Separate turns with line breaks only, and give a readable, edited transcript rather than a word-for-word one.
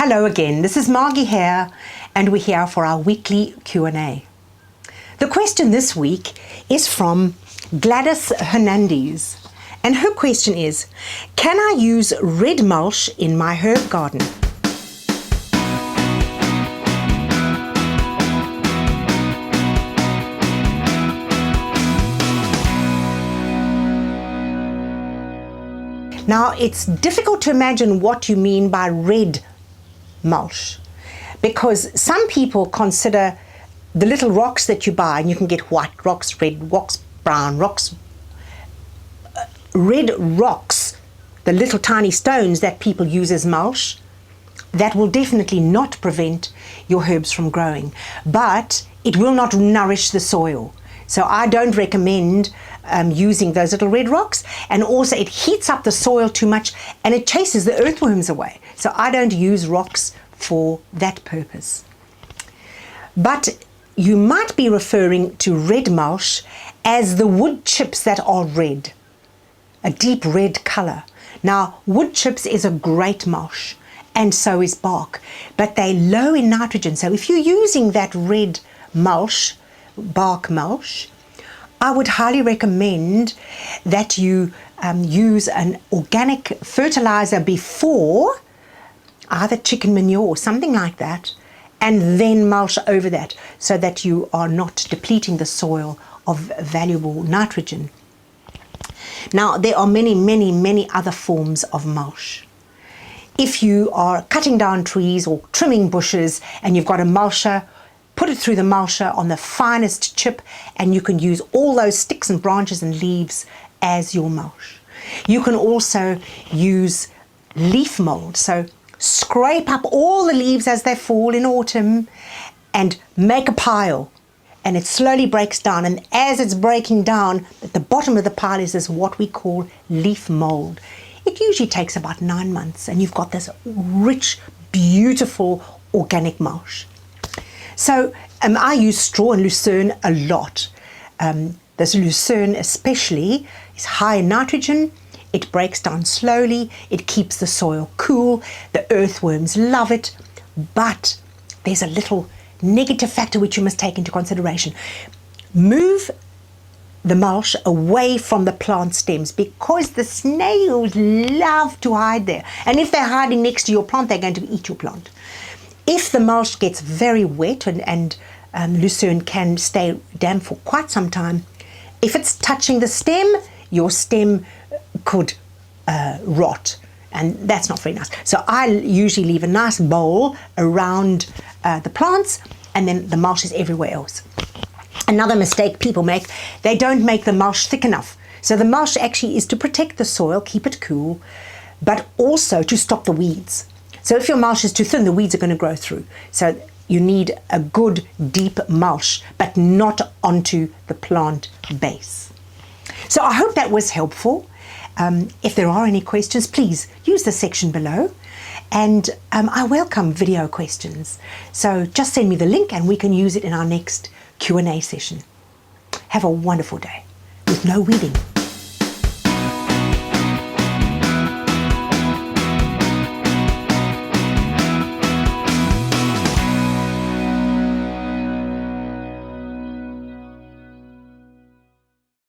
Hello again, this is Margie here, and we're here for our weekly Q&A. The question this week is from Gladys Hernandez, and her question is, can I use red mulch in my herb garden? Now, it's difficult to imagine what you mean by red mulch, because some people consider the little rocks that you buy, and you can get white rocks, red rocks, brown rocks, red rocks, the little tiny stones that people use as mulch, that will definitely not prevent your herbs from growing, but it will not nourish the soil. So I don't recommend using those little red rocks, and also it heats up the soil too much and it chases the earthworms away. So I don't use rocks for that purpose. But you might be referring to red mulch as the wood chips that are red, a deep red color. Now, wood chips is a great mulch, and so is bark, but they're low in nitrogen. So if you're using that red mulch, bark mulch, I would highly recommend that you use an organic fertilizer before, either chicken manure or something like that, and then mulch over that, so that you are not depleting the soil of valuable nitrogen. Now, there are many other forms of mulch. If you are cutting down trees or trimming bushes and you've got a mulcher, put it through the mulcher on the finest chip, and you can use all those sticks and branches and leaves as your mulch. You can also use leaf mold. So scrape up all the leaves as they fall in autumn and make a pile, and it slowly breaks down, and as it's breaking down, at the bottom of the pile is this what we call leaf mold. It usually takes about 9 months, and you've got this rich, beautiful organic mulch. So I use straw and lucerne a lot. This lucerne especially is high in nitrogen. It breaks down slowly. It keeps the soil cool. The earthworms love it. But there's a little negative factor which you must take into consideration. Move the mulch away from the plant stems, because the snails love to hide there. And if they're hiding next to your plant, they're going to eat your plant. If the mulch gets very wet, and lucerne can stay damp for quite some time, if it's touching the stem, your stem could rot, and that's not very nice. So I usually leave a nice bowl around the plants, and then the mulch is everywhere else. Another mistake people make, they don't make the mulch thick enough. So the mulch actually is to protect the soil, keep it cool, but also to stop the weeds. So if your mulch is too thin, the weeds are going to grow through. So you need a good deep mulch, but not onto the plant base. So I hope that was helpful. If there are any questions, please use the section below. And I welcome video questions. So just send me the link and we can use it in our next Q&A session. Have a wonderful day with no weeding.